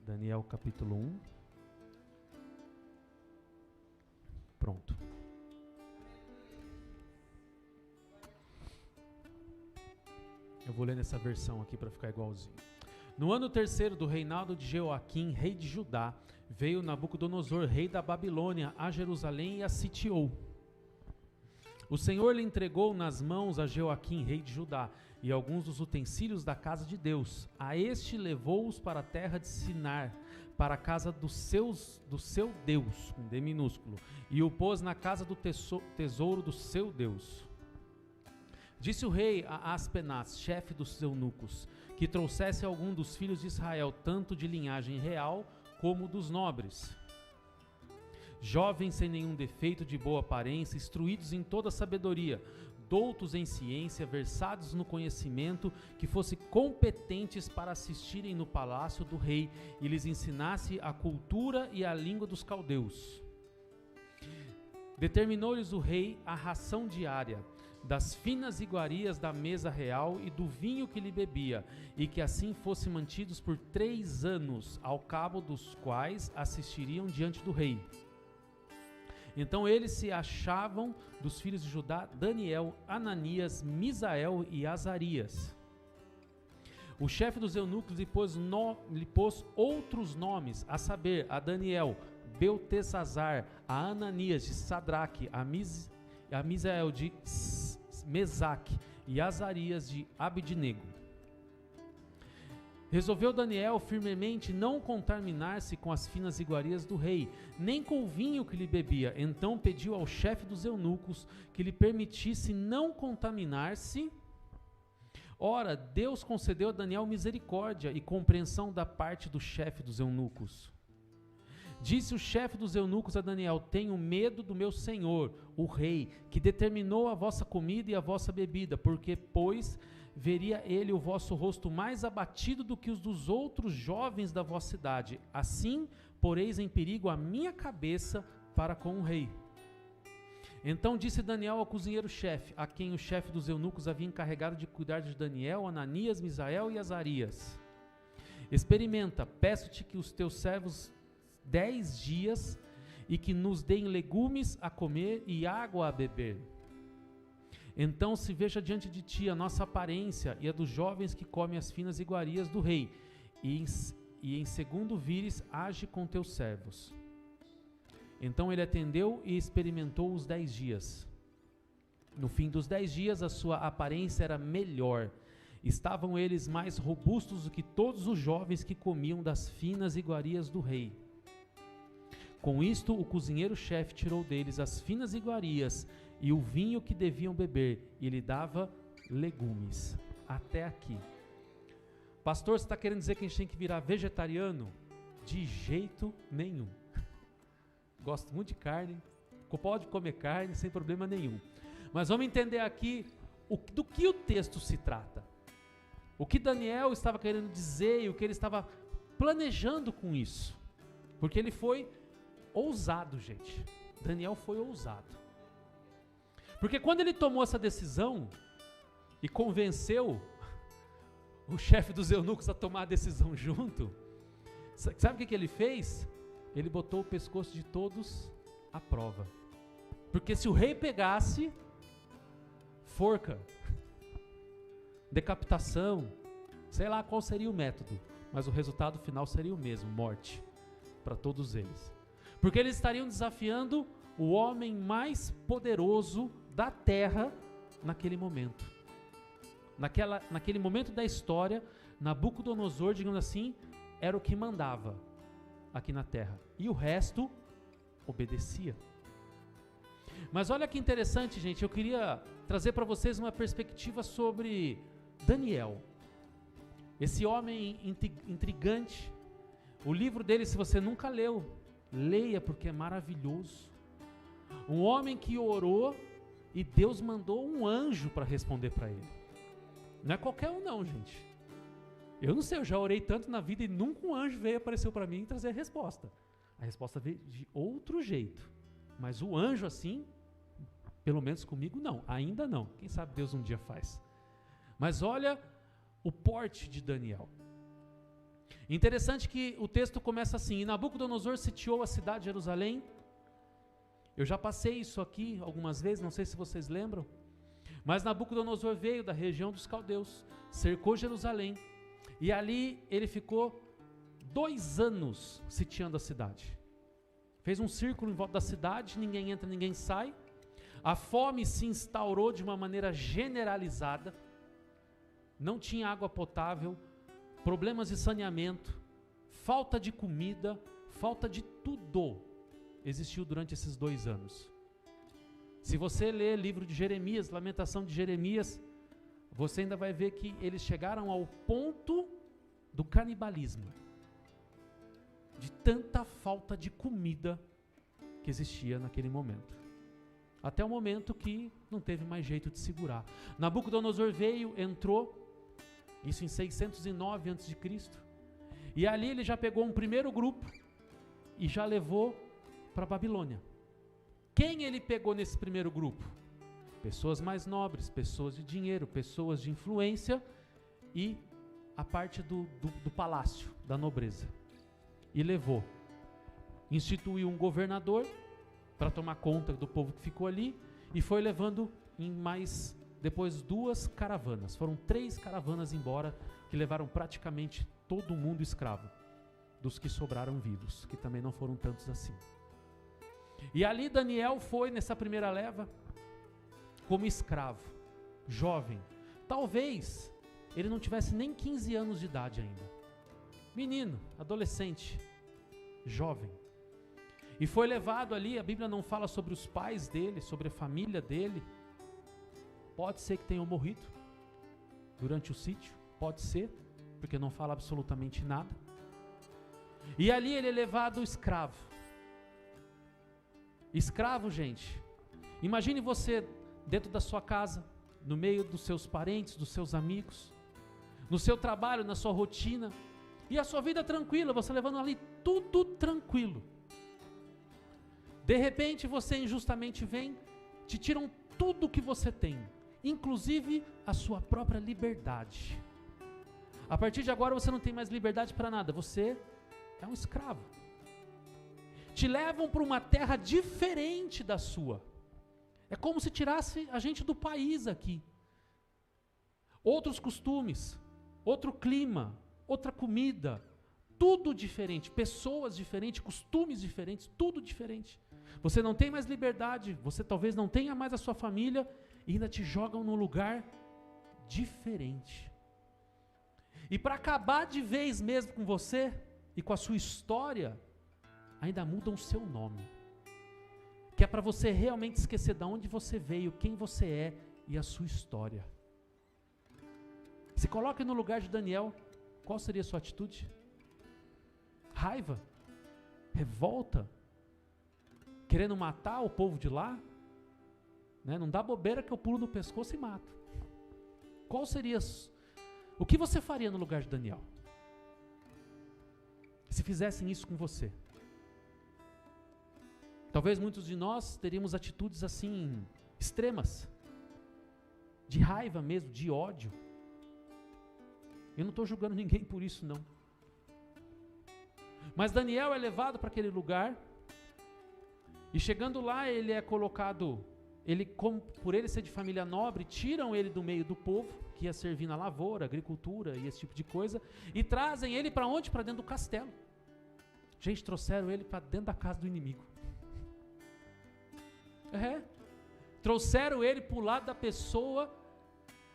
Daniel capítulo 1. Pronto. Eu vou ler nessa versão aqui para ficar igualzinho. No ano terceiro do reinado de Jeoaquim, rei de Judá, veio Nabucodonosor, rei da Babilônia, a Jerusalém e a sitiou. O Senhor lhe entregou nas mãos a Jeoaquim, rei de Judá, e alguns dos utensílios da casa de Deus. A este levou-os para a terra de Sinar, para a casa do seu Deus, com D minúsculo, e o pôs na casa do tesouro do seu Deus. Disse o rei a Aspenaz, chefe dos eunucos, que trouxesse algum dos filhos de Israel, tanto de linhagem real como dos nobres, jovens sem nenhum defeito, de boa aparência, instruídos em toda sabedoria, doutos em ciência, versados no conhecimento, que fossem competentes para assistirem no palácio do rei e lhes ensinasse a cultura e a língua dos caldeus. Determinou-lhes o rei a ração diária, das finas iguarias da mesa real e do vinho que lhe bebia, e que assim fossem mantidos por 3 anos, ao cabo dos quais assistiriam diante do rei. Então eles se achavam dos filhos de Judá, Daniel, Ananias, Misael e Azarias. O chefe dos eunucos lhe pôs outros nomes, a saber, a Daniel, Beltesazar, a Ananias de Sadraque, a Misael de Mesaque e Azarias de Abidnego. Resolveu Daniel firmemente não contaminar-se com as finas iguarias do rei, nem com o vinho que lhe bebia. Então pediu ao chefe dos eunucos que lhe permitisse não contaminar-se. Ora, Deus concedeu a Daniel misericórdia e compreensão da parte do chefe dos eunucos. Disse o chefe dos eunucos a Daniel: tenho medo do meu senhor, o rei, que determinou a vossa comida e a vossa bebida, porque, pois, veria ele o vosso rosto mais abatido do que os dos outros jovens da vossa idade. Assim, poreis em perigo a minha cabeça para com o rei. Então disse Daniel ao cozinheiro-chefe, a quem o chefe dos eunucos havia encarregado de cuidar de Daniel, Ananias, Misael e Azarias: experimenta, peço-te que os teus servos 10 dias e que nos deem legumes a comer e água a beber. Então se veja diante de ti a nossa aparência e a dos jovens que comem as finas iguarias do rei, e em segundo vires, age com teus servos. Então ele atendeu e experimentou os 10 dias. No fim dos 10 dias a sua aparência era melhor. Estavam eles mais robustos do que todos os jovens que comiam das finas iguarias do rei. Com isto, o cozinheiro-chefe tirou deles as finas iguarias e o vinho que deviam beber, e lhe dava legumes. Até aqui. Pastor, você está querendo dizer que a gente tem que virar vegetariano? De jeito nenhum. Gosto muito de carne, pode comer carne sem problema nenhum. Mas vamos entender aqui do que o texto se trata. O que Daniel estava querendo dizer e o que ele estava planejando com isso. Porque ele foi ousado, gente. Daniel foi ousado. Porque quando ele tomou essa decisão e convenceu o chefe dos eunucos a tomar a decisão junto, sabe o que ele fez? Ele botou o pescoço de todos à prova. Porque se o rei pegasse, forca, decapitação, sei lá qual seria o método, mas o resultado final seria o mesmo, morte, para todos eles. Porque eles estariam desafiando o homem mais poderoso da terra naquele momento. Naquele momento da história, Nabucodonosor, digamos assim, era o que mandava aqui na terra. E o resto obedecia. Mas olha que interessante, gente. Eu queria trazer para vocês uma perspectiva sobre Daniel. Esse homem intrigante. O livro dele, se você nunca leu, leia, porque é maravilhoso. Um homem que orou e Deus mandou um anjo para responder para ele. Não é qualquer um não, gente. Eu não sei, eu já orei tanto na vida e nunca um anjo veio, apareceu para mim e trazer a resposta. A resposta veio de outro jeito. Mas o anjo assim, pelo menos comigo não, ainda não. Quem sabe Deus um dia faz. Mas olha o porte de Daniel. Interessante que o texto começa assim: e Nabucodonosor sitiou a cidade de Jerusalém. Eu já passei isso aqui algumas vezes, não sei se vocês lembram, mas Nabucodonosor veio da região dos caldeus, cercou Jerusalém, e ali ele ficou 2 anos sitiando a cidade. Fez um círculo em volta da cidade, ninguém entra, ninguém sai. A fome se instaurou de uma maneira generalizada, não tinha água potável, problemas de saneamento, falta de comida, falta de tudo existiu durante esses 2 anos. Se você ler livro de Jeremias, Lamentação de Jeremias, você ainda vai ver que eles chegaram ao ponto do canibalismo, de tanta falta de comida que existia naquele momento. Até o momento que não teve mais jeito de segurar. Nabucodonosor veio, entrou, isso em 609 a.C., e ali ele já pegou um primeiro grupo e já levou para a Babilônia. Quem ele pegou nesse primeiro grupo? Pessoas mais nobres, pessoas de dinheiro, pessoas de influência e a parte do palácio, da nobreza. E levou. Instituiu um governador para tomar conta do povo que ficou ali e foi levando em mais, depois 2 caravanas. Foram 3 caravanas embora que levaram praticamente todo mundo escravo, dos que sobraram vivos, que também não foram tantos assim. E ali Daniel foi nessa primeira leva como escravo, jovem. Talvez ele não tivesse nem 15 anos de idade ainda. Menino, adolescente, jovem. E foi levado ali, a Bíblia não fala sobre os pais dele, sobre a família dele. Pode ser que tenham morrido durante o sítio, pode ser, porque não fala absolutamente nada. E ali ele é levado escravo. Escravo, gente, imagine você dentro da sua casa, no meio dos seus parentes, dos seus amigos, no seu trabalho, na sua rotina, e a sua vida tranquila, você levando ali tudo tranquilo. De repente você injustamente vem, te tiram tudo que você tem, inclusive a sua própria liberdade. A partir de agora você não tem mais liberdade para nada, você é um escravo. Te levam para uma terra diferente da sua. É como se tirasse a gente do país aqui. Outros costumes, outro clima, outra comida, tudo diferente, pessoas diferentes, costumes diferentes, tudo diferente. Você não tem mais liberdade, você talvez não tenha mais a sua família e ainda te jogam num lugar diferente. E para acabar de vez mesmo com você e com a sua história, ainda mudam o seu nome, que é para você realmente esquecer de onde você veio, quem você é e a sua história. Se coloque no lugar de Daniel, qual seria a sua atitude? Raiva? Revolta? Querendo matar o povo de lá? Né? Não dá bobeira que eu pulo no pescoço e mato. Qual seria? O que você faria no lugar de Daniel? Se fizessem isso com você? Talvez muitos de nós teríamos atitudes assim, extremas, de raiva mesmo, de ódio. Eu não estou julgando ninguém por isso não. Mas Daniel é levado para aquele lugar, e chegando lá ele é colocado, por ele ser de família nobre, tiram ele do meio do povo, que ia servir na lavoura, agricultura e esse tipo de coisa, e trazem ele para onde? Para dentro do castelo. Gente, trouxeram ele para dentro da casa do inimigo. Trouxeram ele para o lado da pessoa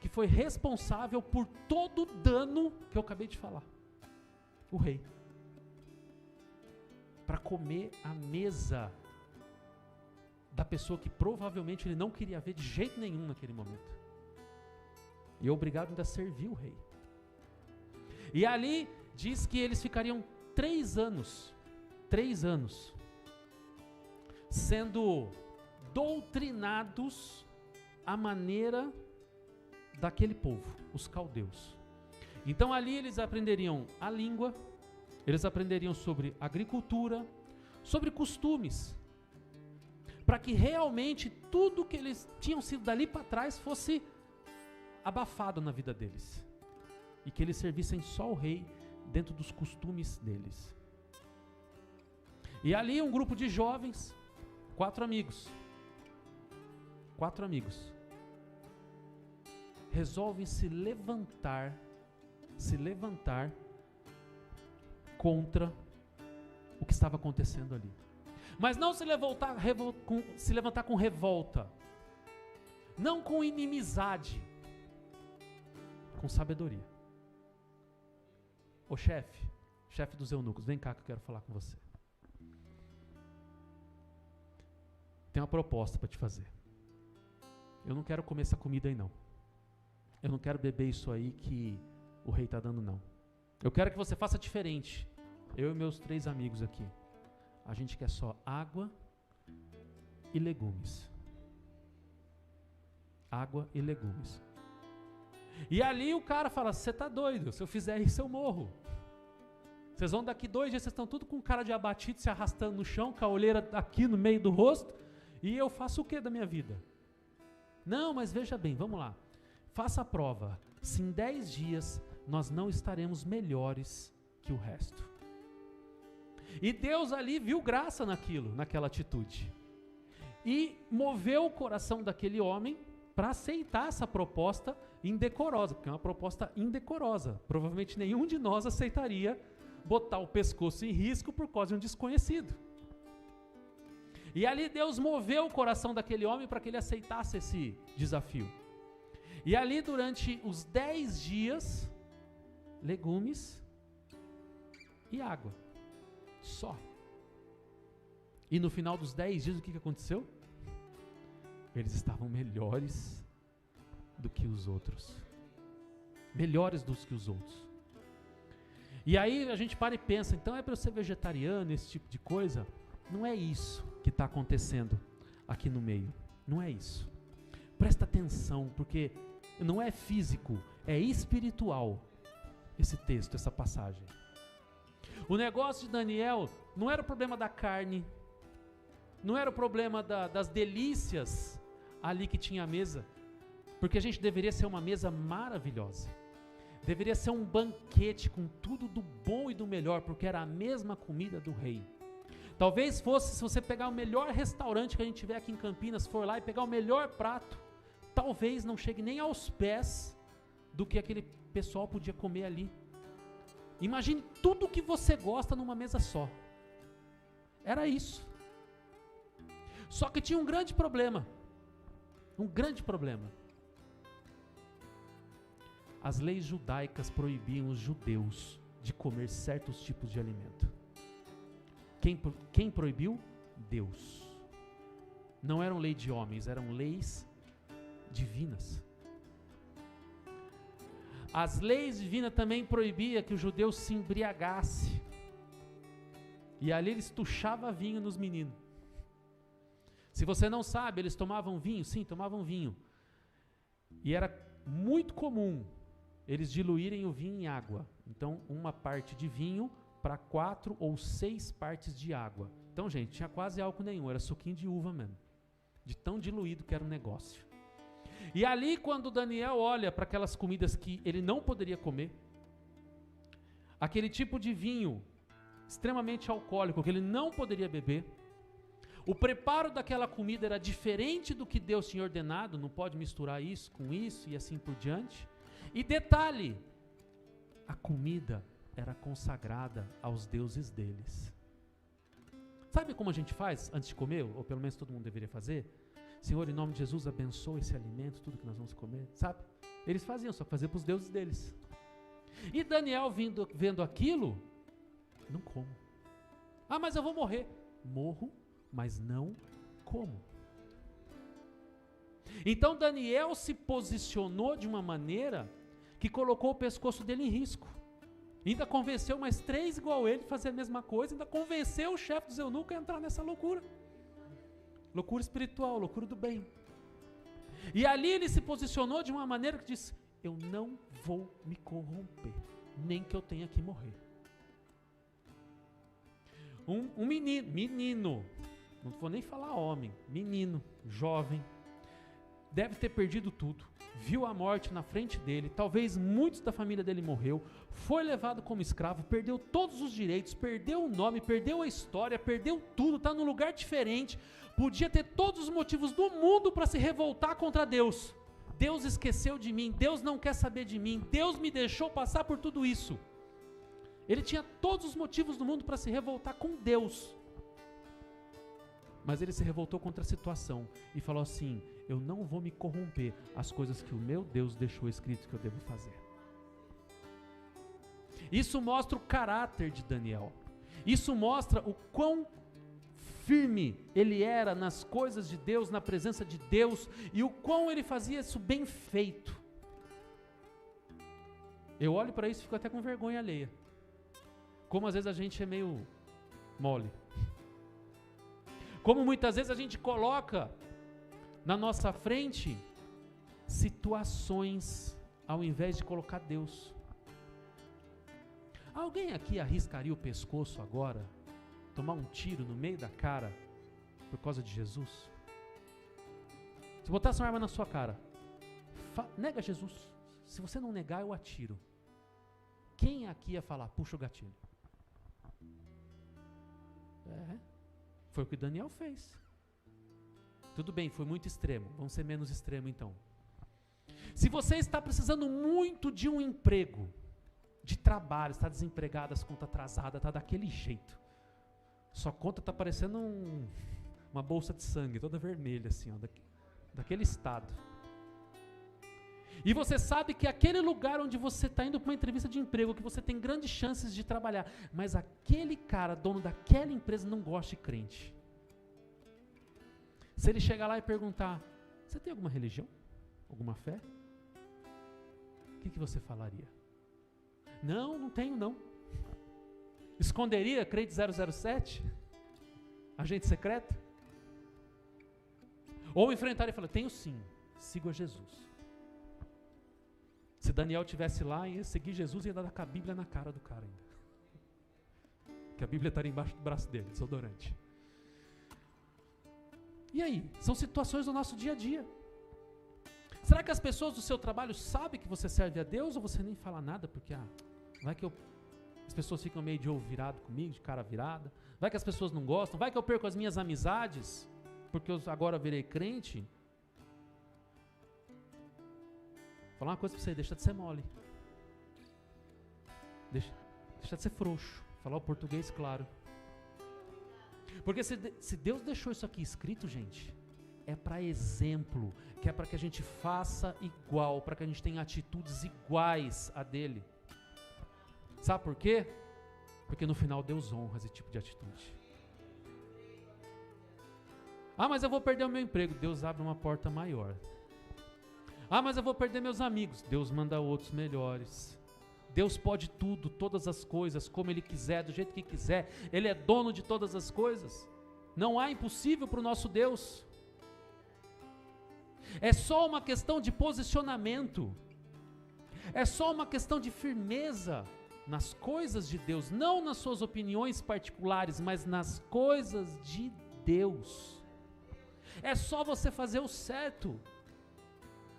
que foi responsável por todo o dano que eu acabei de falar. O rei. Para comer à mesa da pessoa que provavelmente ele não queria ver de jeito nenhum naquele momento. E é obrigado ainda a servir o rei. E ali diz que eles ficariam 3 anos sendo doutrinados à maneira daquele povo, os caldeus. Então ali eles aprenderiam a língua, eles aprenderiam sobre agricultura, sobre costumes, para que realmente tudo que eles tinham sido dali para trás fosse abafado na vida deles, e que eles servissem só o rei dentro dos costumes deles. E ali um grupo de jovens, 4 amigos, resolvem se levantar contra o que estava acontecendo ali. Mas não se levantar com revolta, não com inimizade, com sabedoria. Ô chefe dos eunucos, vem cá que eu quero falar com você. Tem uma proposta para te fazer. Eu não quero comer essa comida aí não. Eu não quero beber isso aí que o rei está dando não. Eu quero que você faça diferente. Eu e meus 3 amigos aqui. A gente quer só água e legumes. Água e legumes. E ali o cara fala, você tá doido, se eu fizer isso eu morro. Vocês vão daqui 2 dias, vocês estão tudo com cara de abatido, se arrastando no chão, com a olheira aqui no meio do rosto, e eu faço o que da minha vida? Não, mas veja bem, vamos lá. Faça a prova. Se em 10 dias nós não estaremos melhores que o resto. E Deus ali viu graça naquela atitude. E moveu o coração daquele homem para aceitar essa proposta indecorosa, porque é uma proposta indecorosa. Provavelmente nenhum de nós aceitaria botar o pescoço em risco por causa de um desconhecido. E ali Deus moveu o coração daquele homem para que ele aceitasse esse desafio. E ali durante os 10 dias, legumes e água. Só. E no final dos 10 dias, o que aconteceu? Eles estavam melhores do que os outros. Melhores do que os outros. E aí a gente para e pensa, então é para eu ser vegetariano, esse tipo de coisa? Não é isso que está acontecendo aqui no meio. Não é isso. Presta atenção, porque não é físico, é espiritual esse texto, essa passagem. O negócio de Daniel não era o problema da carne, não era o problema das delícias ali que tinha a mesa, porque a gente deveria ser uma mesa maravilhosa, deveria ser um banquete com tudo do bom e do melhor, porque era a mesma comida do rei. Talvez fosse, se você pegar o melhor restaurante que a gente tiver aqui em Campinas, for lá e pegar o melhor prato, talvez não chegue nem aos pés do que aquele pessoal podia comer ali. Imagine tudo que você gosta numa mesa só. Era isso. Só que tinha um grande problema. Um grande problema. As leis judaicas proibiam os judeus de comer certos tipos de alimento. Quem proibiu? Deus. Não eram leis de homens, eram leis divinas. As leis divinas também proibiam que o judeu se embriagasse. E ali eles tuchavam vinho nos meninos. Se você não sabe, eles tomavam vinho? Sim, tomavam vinho. E era muito comum eles diluírem o vinho em água. Então, uma parte de vinho para 4 ou 6 partes de água. Então, gente, tinha quase álcool nenhum, era suquinho de uva mesmo. De tão diluído que era o negócio. E ali, quando Daniel olha para aquelas comidas que ele não poderia comer, aquele tipo de vinho extremamente alcoólico que ele não poderia beber, o preparo daquela comida era diferente do que Deus tinha ordenado, não pode misturar isso com isso e assim por diante. E detalhe, a comida era consagrada aos deuses deles. Sabe como a gente faz antes de comer, ou pelo menos todo mundo deveria fazer? Senhor, em nome de Jesus, abençoa esse alimento, tudo que nós vamos comer, sabe? Eles faziam, só fazer para os deuses deles. E Daniel vendo aquilo, não como. Ah, mas eu vou morrer. Morro, mas não como. Então Daniel se posicionou de uma maneira que colocou o pescoço dele em risco. Ainda convenceu mais 3 igual ele a fazer a mesma coisa, ainda convenceu o chefe dos eunucos a entrar nessa loucura. Loucura espiritual, loucura do bem. E ali ele se posicionou de uma maneira que disse, eu não vou me corromper, nem que eu tenha que morrer. Um menino, não vou nem falar homem, menino, jovem, deve ter perdido tudo. viu a morte na frente dele, talvez muitos da família dele morreu, foi levado como escravo, perdeu todos os direitos, perdeu o nome, perdeu a história, perdeu tudo, está num lugar diferente, podia ter todos os motivos do mundo para se revoltar contra Deus. Deus esqueceu de mim, Deus não quer saber de mim, Deus me deixou passar por tudo isso. Ele tinha todos os motivos do mundo para se revoltar com Deus. Mas ele se revoltou contra a situação e falou assim: eu não vou me corromper às coisas que o meu Deus deixou escrito que eu devo fazer. Isso mostra o caráter de Daniel. Isso mostra o quão firme ele era nas coisas de Deus, na presença de Deus, e o quão ele fazia isso bem feito. Eu olho para isso e fico até com vergonha alheia. Como às vezes a gente é meio mole. Como muitas vezes a gente coloca na nossa frente situações ao invés de colocar Deus. Alguém aqui arriscaria o pescoço agora, tomar um tiro no meio da cara por causa de Jesus? Se botasse uma arma na sua cara, nega Jesus. Se você não negar, eu atiro. Quem aqui ia falar, puxa o gatilho? Foi o que Daniel fez. Tudo bem, foi muito extremo. Vamos ser menos extremo então. Se você está precisando muito de um emprego, de trabalho, está desempregado, as contas atrasadas, está daquele jeito. Sua conta está parecendo uma bolsa de sangue, toda vermelha assim, ó, daquele estado. E você sabe que aquele lugar onde você está indo para uma entrevista de emprego, que você tem grandes chances de trabalhar, mas aquele cara, dono daquela empresa, não gosta de crente. Se ele chegar lá e perguntar, você tem alguma religião? Alguma fé? O que você falaria? Não tenho não. Esconderia crente 007? Agente secreto? Ou enfrentaria e falar, tenho sim, sigo a Jesus. Se Daniel estivesse lá, ia seguir Jesus e ia dar com a Bíblia na cara do cara ainda. Que a Bíblia estaria embaixo do braço dele, desodorante. E aí? São situações do nosso dia a dia. Será que as pessoas do seu trabalho sabem que você serve a Deus ou você nem fala nada? Porque, vai que as pessoas ficam meio de ovo virado comigo, de cara virada. Vai que as pessoas não gostam. Vai que eu perco as minhas amizades, porque eu agora virei crente. Vou falar uma coisa pra você, deixa de ser mole. Deixa de ser frouxo. Falar o português claro. Porque se Deus deixou isso aqui escrito, gente, é para exemplo, que é para que a gente faça igual, para que a gente tenha atitudes iguais a dele. Sabe por quê? Porque no final Deus honra esse tipo de atitude. Mas eu vou perder o meu emprego. Deus abre uma porta maior. Mas eu vou perder meus amigos. Deus manda outros melhores. Deus pode tudo, todas as coisas, como Ele quiser, do jeito que quiser. Ele é dono de todas as coisas. Não há impossível para o nosso Deus. É só uma questão de posicionamento. É só uma questão de firmeza nas coisas de Deus, não nas suas opiniões particulares, mas nas coisas de Deus. É só você fazer o certo.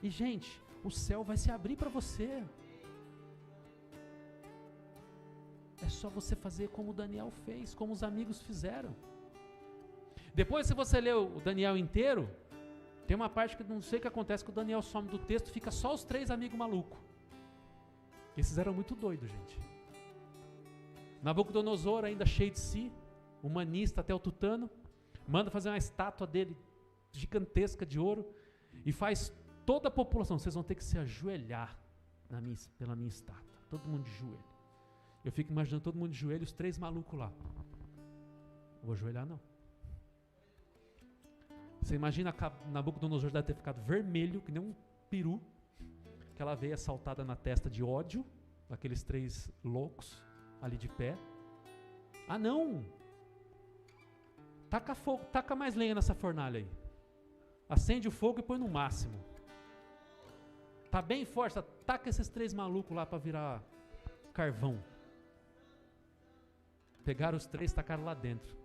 E, gente, o céu vai se abrir para você. É só você fazer como o Daniel fez, como os amigos fizeram. Depois, se você ler o Daniel inteiro, tem uma parte que não sei o que acontece, que o Daniel some do texto, fica só os 3 amigos malucos. Esses eram muito doidos, gente. Nabucodonosor, ainda cheio de si, humanista até o tutano, manda fazer uma estátua dele gigantesca de ouro e faz toda a população, vocês vão ter que se ajoelhar pela minha estátua, todo mundo de joelho. Eu fico imaginando todo mundo de joelho, os 3 malucos lá. Não vou ajoelhar não. Você imagina Nabucodonosor deve ter ficado vermelho, que nem um peru, aquela veia saltada na testa de ódio, aqueles 3 loucos ali de pé. Não! Taca fogo, taca mais lenha nessa fornalha aí. Acende o fogo e põe no máximo. Tá bem forte, taca esses 3 malucos lá para virar carvão. Pegaram os 3, tacaram lá dentro.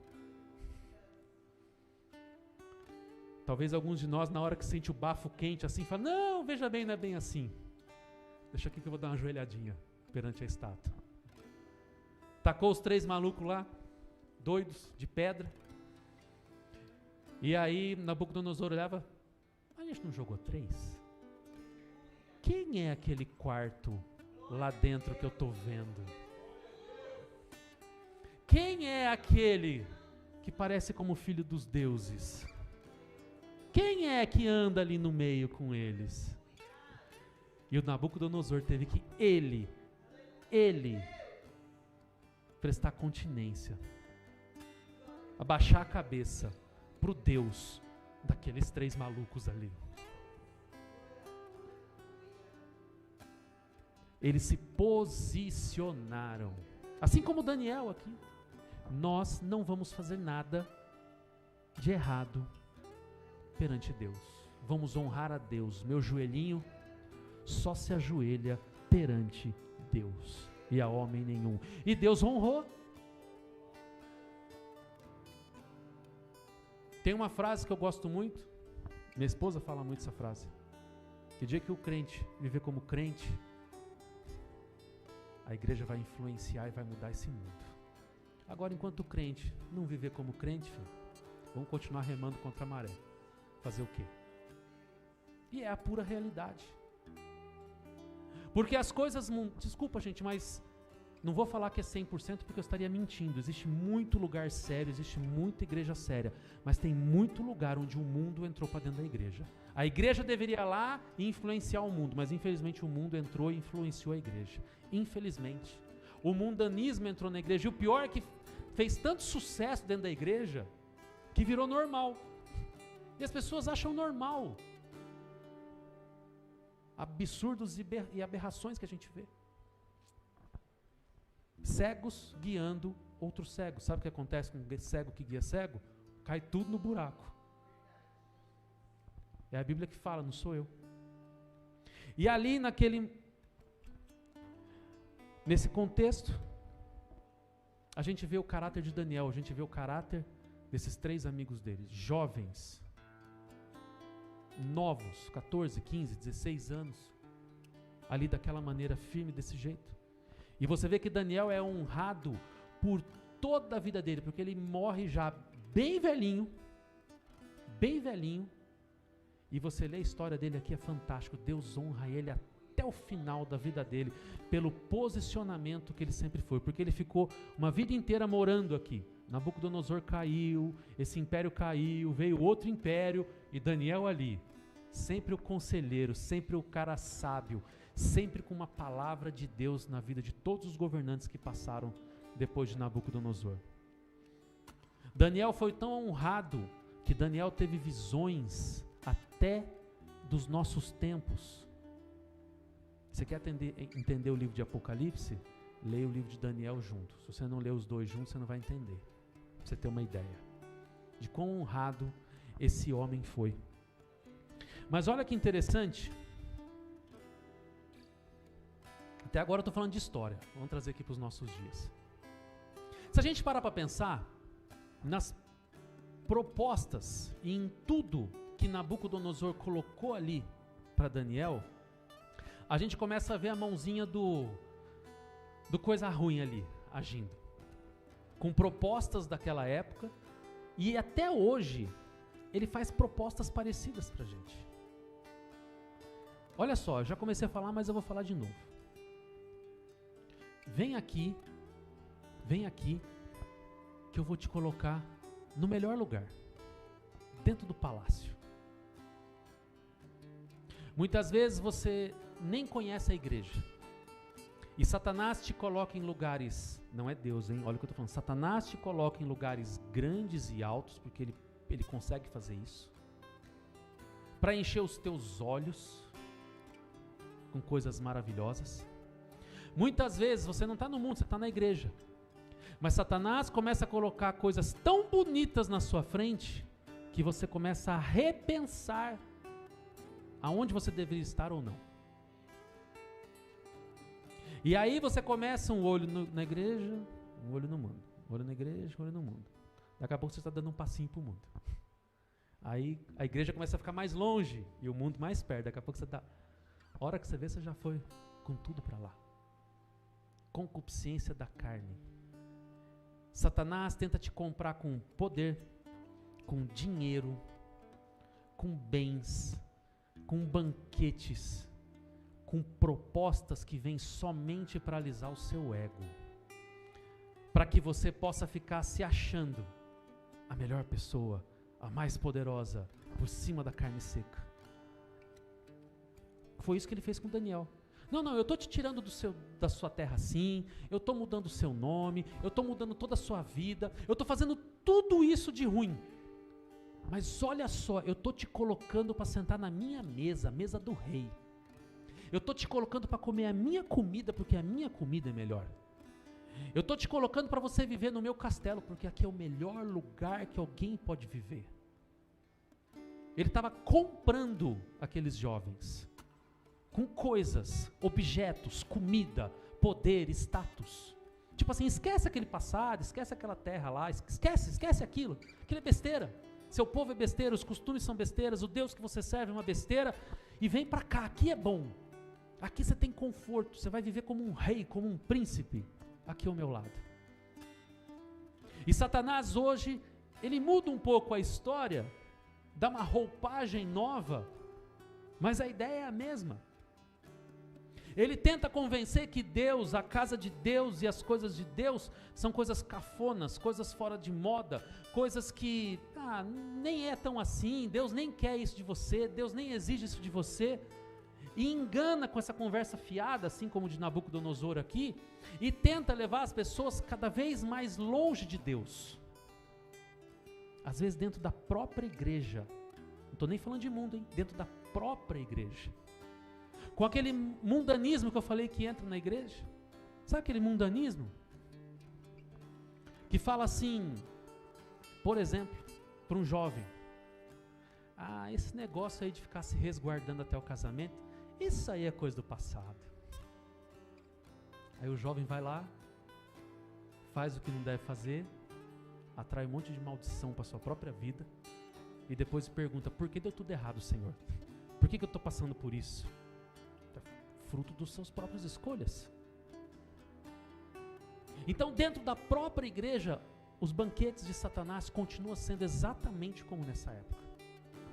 Talvez alguns de nós, na hora que sente o bafo quente assim, fala, não, veja bem, não é bem assim. Deixa aqui que eu vou dar uma joelhadinha perante a estátua. Tacou os 3 malucos lá, doidos, de pedra. E aí Nabucodonosor olhava, a gente não jogou 3? Quem é aquele quarto lá dentro que eu estou vendo? Quem é aquele que parece como filho dos deuses? Quem é que anda ali no meio com eles? E o Nabucodonosor teve que ele prestar continência, abaixar a cabeça para o Deus daqueles 3 malucos ali. Eles se posicionaram, assim como Daniel aqui. Nós não vamos fazer nada de errado perante Deus. Vamos honrar a Deus. Meu joelhinho só se ajoelha perante Deus e a homem nenhum. E Deus honrou. Tem uma frase que eu gosto muito, minha esposa fala muito essa frase, que o dia que o crente viver como crente, a igreja vai influenciar e vai mudar esse mundo. Agora, enquanto o crente não viver como crente, filho, vamos continuar remando contra a maré. Fazer o quê? E é a pura realidade. Porque as coisas, desculpa gente, mas não vou falar que é 100% porque eu estaria mentindo. Existe muito lugar sério, existe muita igreja séria, mas tem muito lugar onde o mundo entrou para dentro da igreja. A igreja deveria ir lá e influenciar o mundo, mas infelizmente o mundo entrou e influenciou a igreja. Infelizmente. O mundanismo entrou na igreja e o pior é que fez tanto sucesso dentro da igreja que virou normal. E as pessoas acham normal absurdos e aberrações que a gente vê. Cegos guiando outros cegos. Sabe o que acontece com um cego que guia cego? Cai tudo no buraco. É a Bíblia que fala, não sou eu. E ali nesse contexto, a gente vê o caráter de Daniel, a gente vê o caráter desses 3 amigos dele, jovens, novos, 14, 15, 16 anos, ali daquela maneira firme, desse jeito. E você vê que Daniel é honrado por toda a vida dele, porque ele morre já bem velhinho, e você lê a história dele aqui, é fantástico. Deus honra ele até o final da vida dele, pelo posicionamento que ele sempre foi, porque ele ficou uma vida inteira morando aqui. Nabucodonosor caiu, esse império caiu, veio outro império, e Daniel ali, sempre o conselheiro, sempre o cara sábio, sempre com uma palavra de Deus na vida de todos os governantes que passaram depois de Nabucodonosor. Daniel foi tão honrado que Daniel teve visões até dos nossos tempos. Você quer entender o livro de Apocalipse? Leia o livro de Daniel junto. Se você não ler os 2 juntos, você não vai entender. Pra você ter uma ideia de quão honrado esse homem foi. Mas olha que interessante. Até agora eu estou falando de história. Vamos trazer aqui para os nossos dias. Se a gente parar para pensar nas propostas e em tudo que Nabucodonosor colocou ali para Daniel, a gente começa a ver a mãozinha do coisa ruim ali, agindo. Com propostas daquela época, e até hoje, ele faz propostas parecidas para a gente. Olha só, já comecei a falar, mas eu vou falar de novo. Vem aqui, que eu vou te colocar no melhor lugar, dentro do palácio. Muitas vezes você nem conhece a igreja, e Satanás te coloca em lugares, não é Deus, hein? Olha o que eu estou falando, Satanás te coloca em lugares grandes e altos, porque ele consegue fazer isso, para encher os teus olhos com coisas maravilhosas. Muitas vezes você não está no mundo, você está na igreja, mas Satanás começa a colocar coisas tão bonitas na sua frente, que você começa a repensar aonde você deveria estar ou não. E aí você começa um olho na igreja, um olho no mundo, um olho na igreja, um olho no mundo. Daqui a pouco você está dando um passinho para o mundo. Aí a igreja começa a ficar mais longe e o mundo mais perto. Daqui a pouco você está... A hora que você vê, você já foi com tudo para lá. Concupiscência da carne. Satanás tenta te comprar com poder, com dinheiro, com bens, com banquetes, com propostas que vêm somente para alisar o seu ego, para que você possa ficar se achando a melhor pessoa, a mais poderosa, por cima da carne seca. Foi isso que ele fez com Daniel. Não, eu estou te tirando da sua terra sim, eu estou mudando o seu nome, eu estou mudando toda a sua vida, eu estou fazendo tudo isso de ruim. Mas olha só, eu estou te colocando para sentar na minha mesa, a mesa do rei. Eu estou te colocando para comer a minha comida, porque a minha comida é melhor. Eu estou te colocando para você viver no meu castelo, porque aqui é o melhor lugar que alguém pode viver. Ele estava comprando aqueles jovens com coisas, objetos, comida, poder, status. Tipo assim, esquece aquele passado, esquece aquela terra lá, esquece aquilo. Aquilo é besteira. Seu povo é besteira, os costumes são besteiras, o Deus que você serve é uma besteira. E vem para cá, aqui é bom. Aqui você tem conforto, você vai viver como um rei, como um príncipe. Aqui ao meu lado. E Satanás hoje, ele muda um pouco a história, dá uma roupagem nova, mas a ideia é a mesma. Ele tenta convencer que Deus, a casa de Deus e as coisas de Deus são coisas cafonas, coisas fora de moda, coisas que nem é tão assim, Deus nem quer isso de você, Deus nem exige isso de você. E engana com essa conversa fiada, assim como de Nabucodonosor aqui, e tenta levar as pessoas cada vez mais longe de Deus. Às vezes dentro da própria igreja, não estou nem falando de mundo, hein? Dentro da própria igreja. Com aquele mundanismo que eu falei que entra na igreja. Sabe aquele mundanismo? Que fala assim, por exemplo, para um jovem. Esse negócio aí de ficar se resguardando até o casamento, isso aí é coisa do passado. Aí o jovem vai lá, faz o que não deve fazer, atrai um monte de maldição para a sua própria vida, e depois pergunta, por que deu tudo errado, Senhor? Por que eu estou passando por isso? Fruto dos seus próprios escolhas. Então, dentro da própria igreja, os banquetes de Satanás continuam sendo exatamente como nessa época.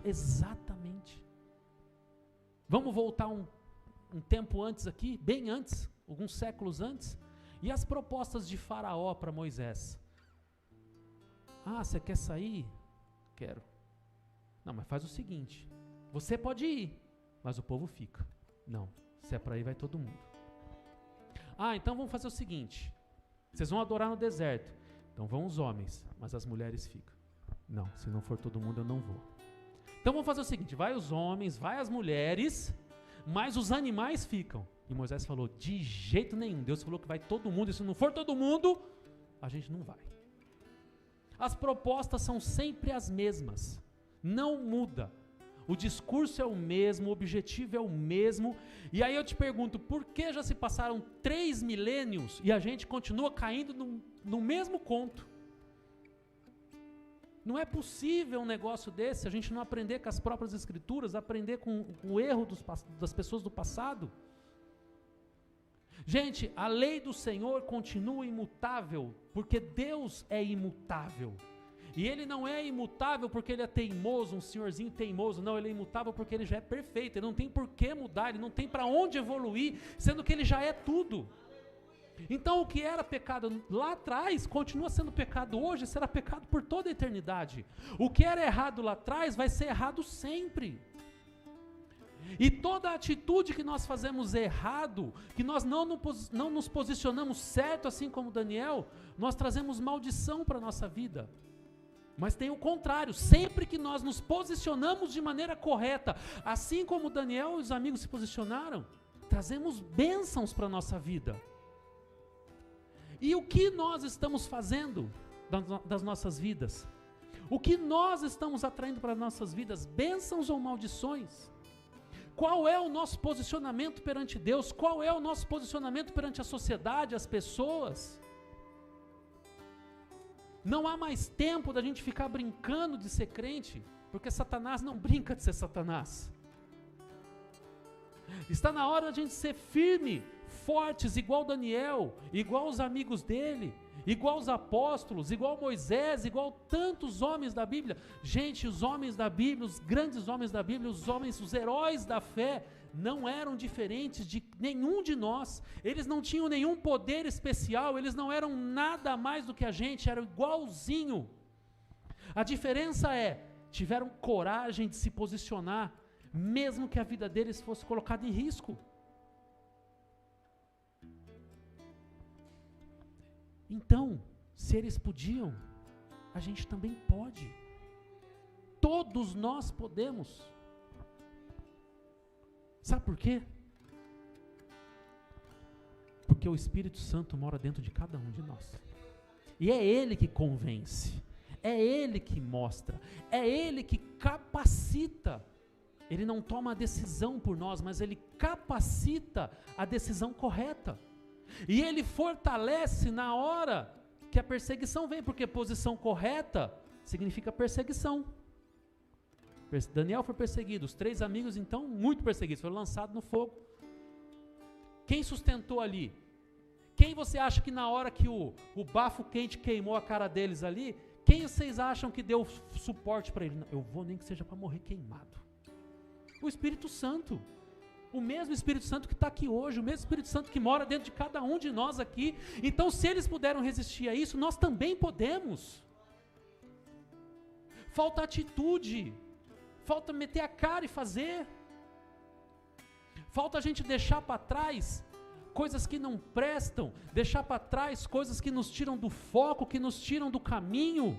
Exatamente. Vamos voltar um tempo antes aqui, bem antes, alguns séculos antes, e as propostas de Faraó para Moisés. Você quer sair? Quero. Não, mas faz o seguinte, você pode ir, mas o povo fica. Não, se é para ir, vai todo mundo. Então vamos fazer o seguinte, vocês vão adorar no deserto, então vão os homens, mas as mulheres ficam. Não, se não for todo mundo, eu não vou. Então vamos fazer o seguinte, vai os homens, vai as mulheres, mas os animais ficam. E Moisés falou, de jeito nenhum, Deus falou que vai todo mundo, e se não for todo mundo, a gente não vai. As propostas são sempre as mesmas, não muda. O discurso é o mesmo, o objetivo é o mesmo, e aí eu te pergunto, por que já se passaram 3 milênios e a gente continua caindo no mesmo conto? Não é possível um negócio desse, a gente não aprender com as próprias escrituras, aprender com o erro das pessoas do passado. Gente, a lei do Senhor continua imutável, porque Deus é imutável. E Ele não é imutável porque Ele é teimoso, um senhorzinho teimoso, não, Ele é imutável porque Ele já é perfeito, Ele não tem por que mudar, Ele não tem para onde evoluir, sendo que Ele já é tudo. Então o que era pecado lá atrás, continua sendo pecado hoje, será pecado por toda a eternidade. O que era errado lá atrás, vai ser errado sempre. E toda atitude que nós fazemos errado, que nós não nos posicionamos certo, assim como Daniel, nós trazemos maldição para a nossa vida. Mas tem o contrário, sempre que nós nos posicionamos de maneira correta, assim como Daniel e os amigos se posicionaram, trazemos bênçãos para a nossa vida. E o que nós estamos fazendo das nossas vidas? O que nós estamos atraindo para as nossas vidas? Bênçãos ou maldições? Qual é o nosso posicionamento perante Deus? Qual é o nosso posicionamento perante a sociedade, as pessoas? Não há mais tempo da gente ficar brincando de ser crente, porque Satanás não brinca de ser Satanás. Está na hora de a gente ser firme, fortes, igual Daniel, igual os amigos dele, igual os apóstolos, igual Moisés, igual tantos homens da Bíblia. Gente, os homens da Bíblia, os grandes homens da Bíblia, os heróis da fé, não eram diferentes de nenhum de nós. Eles não tinham nenhum poder especial, eles não eram nada mais do que a gente, eram igualzinho. A diferença é, tiveram coragem de se posicionar, mesmo que a vida deles fosse colocada em risco. Então, se eles podiam, a gente também pode. Todos nós podemos. Sabe por quê? Porque o Espírito Santo mora dentro de cada um de nós. E é Ele que convence, é Ele que mostra, é Ele que capacita. Ele não toma a decisão por nós, mas Ele capacita a decisão correta. E Ele fortalece na hora que a perseguição vem, porque posição correta significa perseguição. Daniel foi perseguido, os 3 amigos então muito perseguidos, foram lançados no fogo. Quem sustentou ali? Quem você acha que na hora que o bafo quente queimou a cara deles ali, quem vocês acham que deu suporte para ele? Não, eu vou nem que seja para morrer queimado. O Espírito Santo, o mesmo Espírito Santo que está aqui hoje, o mesmo Espírito Santo que mora dentro de cada um de nós aqui. Então, se eles puderam resistir a isso, nós também podemos. Falta atitude, falta meter a cara e fazer, falta a gente deixar para trás coisas que não prestam, deixar para trás coisas que nos tiram do foco, que nos tiram do caminho,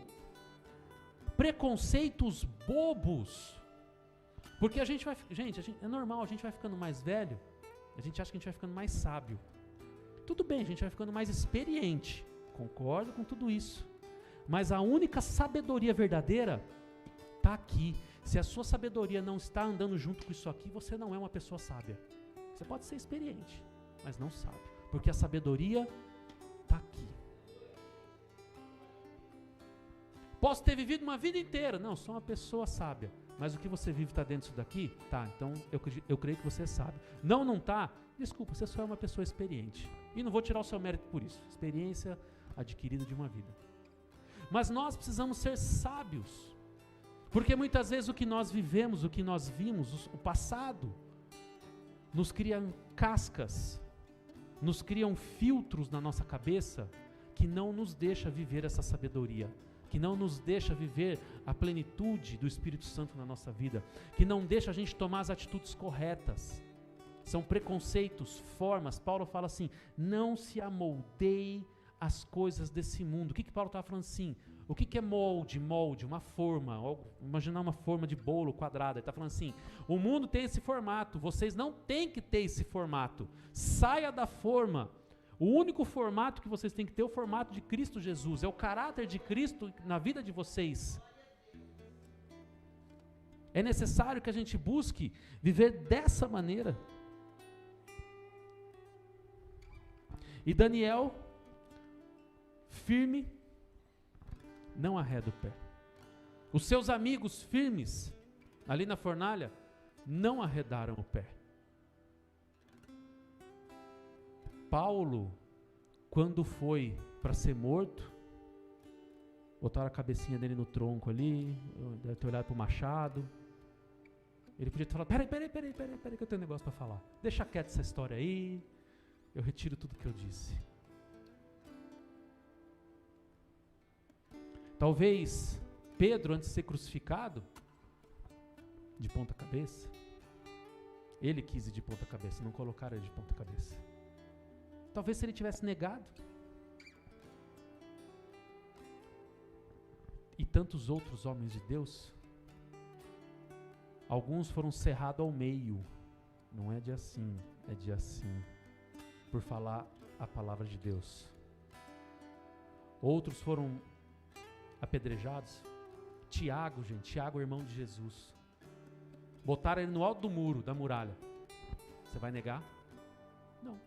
preconceitos bobos. Porque é normal, a gente vai ficando mais velho, a gente acha que a gente vai ficando mais sábio. Tudo bem, a gente vai ficando mais experiente, concordo com tudo isso. Mas a única sabedoria verdadeira está aqui. Se a sua sabedoria não está andando junto com isso aqui, você não é uma pessoa sábia. Você pode ser experiente, mas não sabe, porque a sabedoria está aqui. Posso ter vivido uma vida inteira, não, sou uma pessoa sábia. Mas o que você vive está dentro disso daqui? Tá, então eu creio que você sabe. Não está? Desculpa, você só é uma pessoa experiente. E não vou tirar o seu mérito por isso. Experiência adquirida de uma vida. Mas nós precisamos ser sábios. Porque muitas vezes o que nós vivemos, o que nós vimos, o passado, nos criam cascas, nos criam filtros na nossa cabeça que não nos deixa viver essa sabedoria, que não nos deixa viver a plenitude do Espírito Santo na nossa vida, que não deixa a gente tomar as atitudes corretas. São preconceitos, formas. Paulo fala assim, não se amoldeie às coisas desse mundo. O que Paulo está falando assim? O que é molde, uma forma, imaginar uma forma de bolo quadrada. Ele está falando assim, o mundo tem esse formato, vocês não têm que ter esse formato. Saia da forma. O único formato que vocês têm que ter é o formato de Cristo Jesus, é o caráter de Cristo na vida de vocês. É necessário que a gente busque viver dessa maneira. E Daniel, firme, não arreda o pé. Os seus amigos firmes, ali na fornalha, não arredaram o pé. Paulo, quando foi para ser morto, botaram a cabecinha dele no tronco ali, deve ter olhado para o machado. Ele podia ter falado, peraí, que eu tenho um negócio para falar. Deixa quieto essa história aí, eu retiro tudo que eu disse. Talvez Pedro, antes de ser crucificado, de ponta cabeça, ele quis ir de ponta cabeça, não colocaram ele de ponta cabeça. Talvez se ele tivesse negado. E tantos outros homens de Deus, alguns foram cerrados ao meio, não é de assim, é de assim, por falar a palavra de Deus. Outros foram apedrejados. Tiago, irmão de Jesus, botaram ele no alto do muro, da muralha. Você vai negar? Não.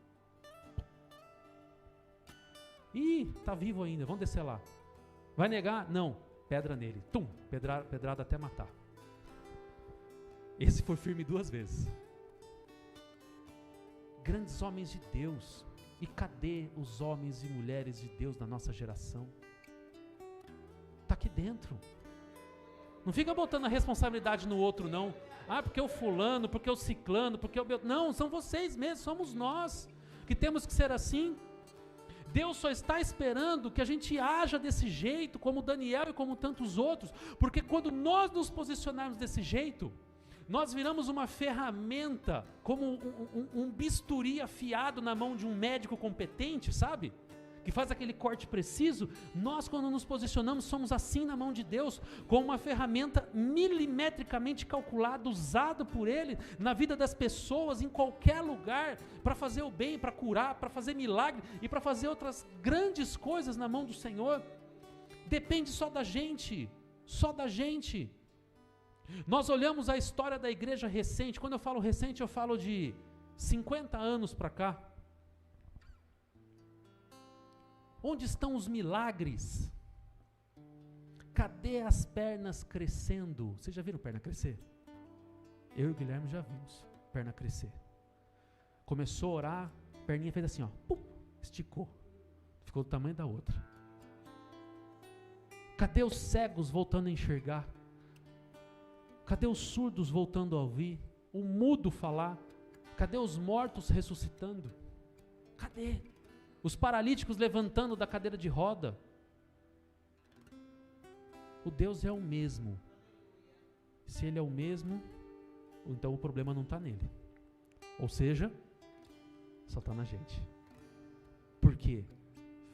Ih, está vivo ainda, vamos descer lá. Vai negar? Não. Pedra nele. Pedrada até matar. Esse foi firme 2 vezes. Grandes homens de Deus. E cadê os homens e mulheres de Deus da nossa geração? Está aqui dentro. Não fica botando a responsabilidade no outro, não. Ah, porque o fulano, porque o ciclano, porque o... Não, são vocês mesmos, somos nós que temos que ser assim. Deus só está esperando que a gente haja desse jeito, como Daniel e como tantos outros, porque quando nós nos posicionarmos desse jeito, nós viramos uma ferramenta, como um bisturi afiado na mão de um médico competente, sabe? Que faz aquele corte preciso. Nós, quando nos posicionamos, somos assim na mão de Deus, com uma ferramenta milimetricamente calculada, usada por Ele na vida das pessoas, em qualquer lugar, para fazer o bem, para curar, para fazer milagre e para fazer outras grandes coisas na mão do Senhor. Depende só da gente, só da gente. Nós olhamos a história da igreja recente. Quando eu falo recente, eu falo de 50 anos para cá. Onde estão os milagres? Cadê as pernas crescendo? Vocês já viram perna crescer? Eu e o Guilherme já vimos perna crescer. Começou a orar, a perninha fez assim, ó, pum, esticou. Ficou do tamanho da outra. Cadê os cegos voltando a enxergar? Cadê os surdos voltando a ouvir? O mudo falar? Cadê os mortos ressuscitando? Cadê? Os paralíticos levantando da cadeira de roda. O Deus é o mesmo. Se Ele é o mesmo, então o problema não está nele. Ou seja, só está na gente. Por quê?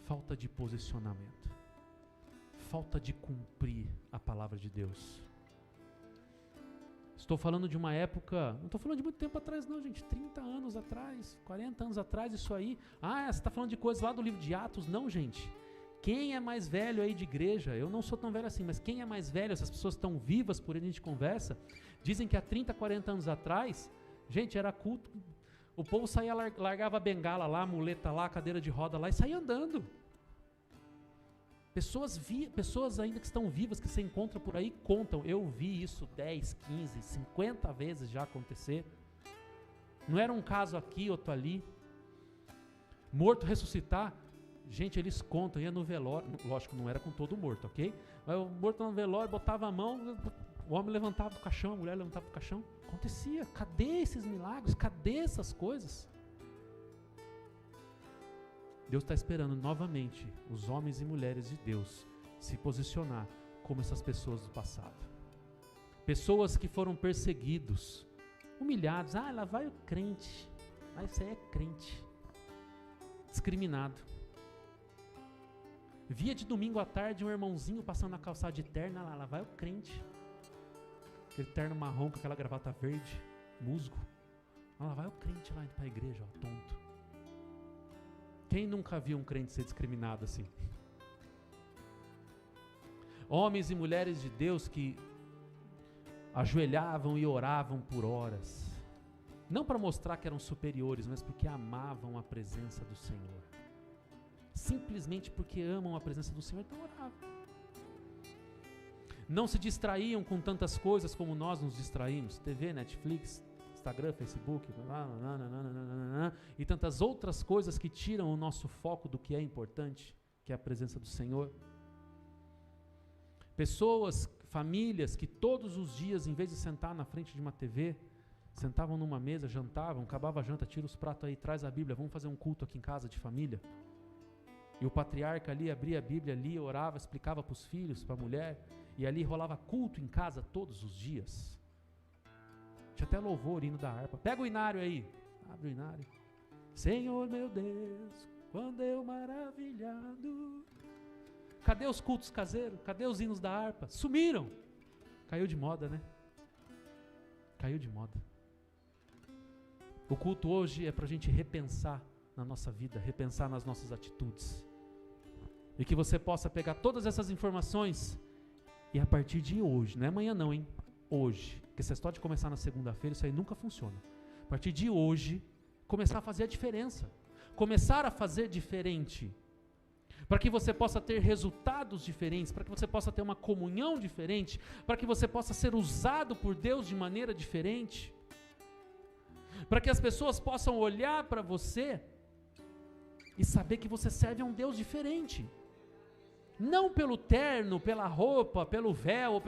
Falta de posicionamento. Falta de cumprir a palavra de Deus. Estou falando de uma época, não estou falando de muito tempo atrás não, gente, 30 anos atrás, 40 anos atrás, isso aí. Ah, você está falando de coisas lá do livro de Atos? Não, gente. Quem é mais velho aí de igreja? Eu não sou tão velho assim, mas quem é mais velho, essas pessoas estão vivas, por aí a gente conversa, dizem que há 30, 40 anos atrás, gente, era culto, o povo saía, largava a bengala lá, a muleta lá, a cadeira de roda lá e saía andando. Pessoas ainda que estão vivas, que você encontra por aí, contam. Eu vi isso 10, 15, 50 vezes já acontecer. Não era um caso aqui, outro ali. Morto ressuscitar, gente, eles contam, ia no velório, lógico, não era com todo morto, ok? Mas o morto no velório, botava a mão, o homem levantava do caixão, a mulher levantava do caixão. Acontecia. Cadê esses milagres? Cadê essas coisas? Deus está esperando novamente os homens e mulheres de Deus se posicionar como essas pessoas do passado. Pessoas que foram perseguidos, humilhados. Ah, lá vai o crente. Mas isso aí é crente. Discriminado. Via de domingo à tarde um irmãozinho passando na calçada de terno. Ah, lá vai o crente. Aquele terno marrom com aquela gravata verde, musgo. Ah, lá vai o crente lá indo para a igreja, ó, tonto. Quem nunca viu um crente ser discriminado assim? Homens e mulheres de Deus que ajoelhavam e oravam por horas. Não para mostrar que eram superiores, mas porque amavam a presença do Senhor. Simplesmente porque amam a presença do Senhor, então oravam. Não se distraíam com tantas coisas como nós nos distraímos. TV, Netflix, Instagram, Facebook, e tantas outras coisas que tiram o nosso foco do que é importante, que é a presença do Senhor. Pessoas, famílias que todos os dias, em vez de sentar na frente de uma TV, sentavam numa mesa, jantavam, acabava a janta, tira os pratos aí, traz a Bíblia, vamos fazer um culto aqui em casa de família. E o patriarca ali abria a Bíblia, lia, orava, explicava para os filhos, para a mulher, e ali rolava culto em casa todos os dias. Tinha até louvor, hino da harpa. Pega o inário aí. Abre o inário. Senhor meu Deus, quando eu maravilhado. Cadê os cultos caseiros? Cadê os hinos da harpa? Sumiram. Caiu de moda, né? Caiu de moda. O culto hoje é para a gente repensar na nossa vida, repensar nas nossas atitudes. E que você possa pegar todas essas informações e a partir de hoje, não é amanhã não, hein? Hoje, porque essa história de começar na segunda-feira, isso aí nunca funciona. A partir de hoje, começar a fazer a diferença. Começar a fazer diferente. para que você possa ter resultados diferentes, para que você possa ter uma comunhão diferente, para que você possa ser usado por Deus de maneira diferente, para que as pessoas possam olhar para você e saber que você serve a um Deus diferente, não pelo terno, pela roupa, pelo véu,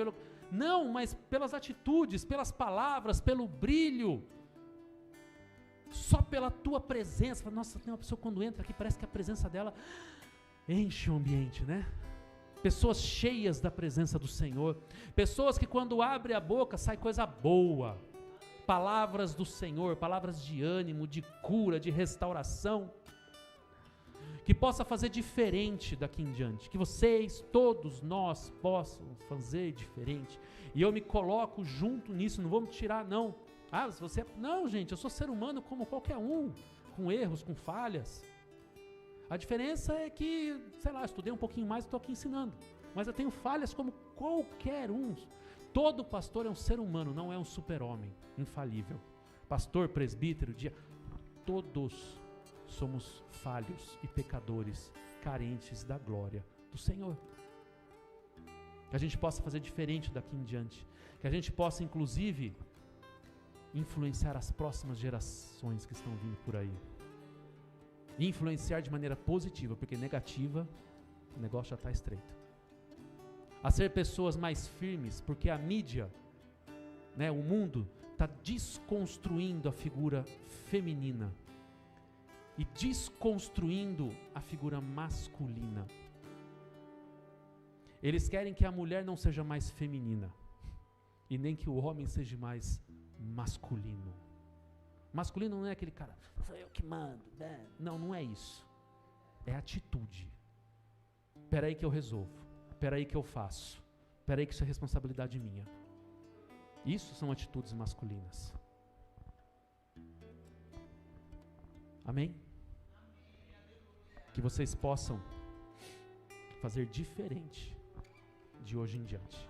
não, mas pelas atitudes, pelas palavras, pelo brilho, só pela tua presença. Nossa, tem uma pessoa quando entra aqui, parece que a presença dela enche o ambiente, né? Pessoas cheias da presença do Senhor, pessoas que quando abre a boca sai coisa boa, palavras do Senhor, palavras de ânimo, de cura, de restauração, que possa fazer diferente daqui em diante, que vocês, todos nós, possam fazer diferente, e eu me coloco junto nisso, não vou me tirar não. Se você... Não, gente, eu sou ser humano como qualquer um, com erros, com falhas. A diferença é que, sei lá, estudei um pouquinho mais e estou aqui ensinando. Mas eu tenho falhas como qualquer um. Todo pastor é um ser humano, não é um super-homem infalível. Pastor, presbítero, todos somos falhos e pecadores, carentes da glória do Senhor. Que a gente possa fazer diferente daqui em diante. Que a gente possa, inclusive, influenciar as próximas gerações que estão vindo por aí. Influenciar de maneira positiva, porque negativa, o negócio já está estreito. A ser pessoas mais firmes, porque a mídia, né, o mundo, está desconstruindo a figura feminina e desconstruindo a figura masculina. Eles querem que a mulher não seja mais feminina e nem que o homem seja mais masculino. Masculino não é aquele cara, sou eu que mando, né? Não, não é isso. É atitude. Espera aí que eu resolvo. Espera aí que eu faço. Espera aí que isso é responsabilidade minha. Isso são atitudes masculinas. Amém? Que vocês possam fazer diferente de hoje em diante.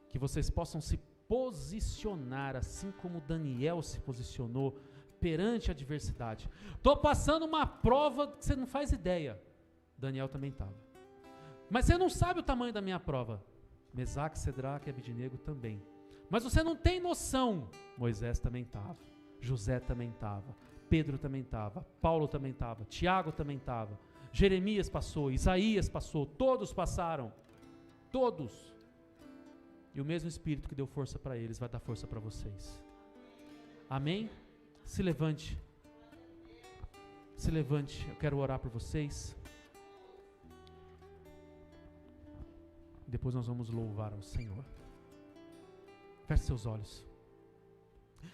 Que vocês possam se posicionar, assim como Daniel se posicionou perante a adversidade. Estou passando uma prova que você não faz ideia. Daniel também estava. Mas você não sabe o tamanho da minha prova. Mesaque, Cedraque e Abidnego também. Mas você não tem noção. Moisés também estava. José também estava. Pedro também estava. Paulo também estava. Tiago também estava. Jeremias passou. Isaías passou. Todos passaram. Todos. E o mesmo Espírito que deu força para eles vai dar força para vocês. Amém? Se levante. Se levante. Eu quero orar por vocês. Depois nós vamos louvar ao Senhor. Feche seus olhos.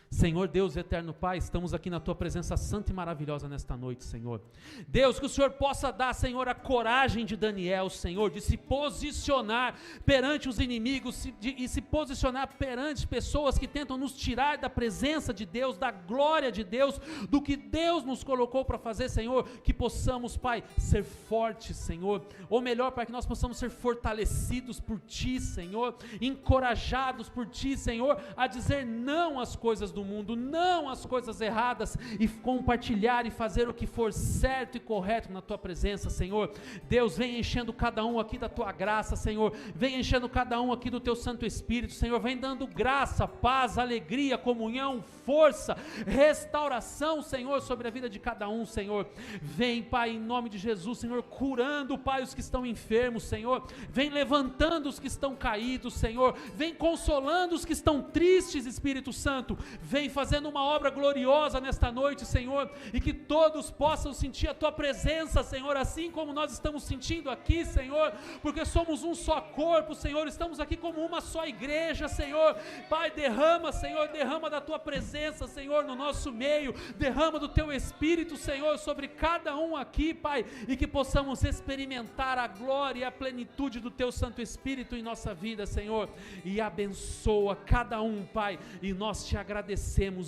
Senhor Deus eterno Pai, estamos aqui na Tua presença santa e maravilhosa nesta noite, Senhor. Deus, que o Senhor possa dar, Senhor, a coragem de Daniel, Senhor, de se posicionar perante os inimigos e se posicionar perante pessoas que tentam nos tirar da presença de Deus, da glória de Deus, do que Deus nos colocou para fazer, Senhor, que possamos, Pai, ser fortes, Senhor, ou melhor, para que nós possamos ser fortalecidos por Ti, Senhor, encorajados por Ti, Senhor, a dizer não às coisas do mundo, não às coisas erradas, e compartilhar e fazer o que for certo e correto na Tua presença, Senhor. Deus, vem enchendo cada um aqui da Tua graça, Senhor, vem enchendo cada um aqui do Teu Santo Espírito, Senhor, vem dando graça, paz, alegria, comunhão, força, restauração, Senhor, sobre a vida de cada um, Senhor. Vem, Pai, em nome de Jesus, Senhor, curando, Pai, os que estão enfermos, Senhor, vem levantando os que estão caídos, Senhor, vem consolando os que estão tristes, Espírito Santo, vem fazendo uma obra gloriosa nesta noite, Senhor, e que todos possam sentir a Tua presença, Senhor, assim como nós estamos sentindo aqui, Senhor, porque somos um só corpo, Senhor, estamos aqui como uma só igreja, Senhor. Pai, derrama, Senhor, derrama da Tua presença, Senhor, no nosso meio, derrama do Teu Espírito, Senhor, sobre cada um aqui, Pai, e que possamos experimentar a glória e a plenitude do Teu Santo Espírito em nossa vida, Senhor, e abençoa cada um, Pai, e nós Te agradecemos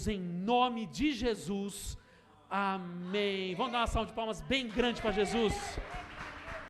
em nome de Jesus, amém. Vamos dar uma salva de palmas bem grande para Jesus.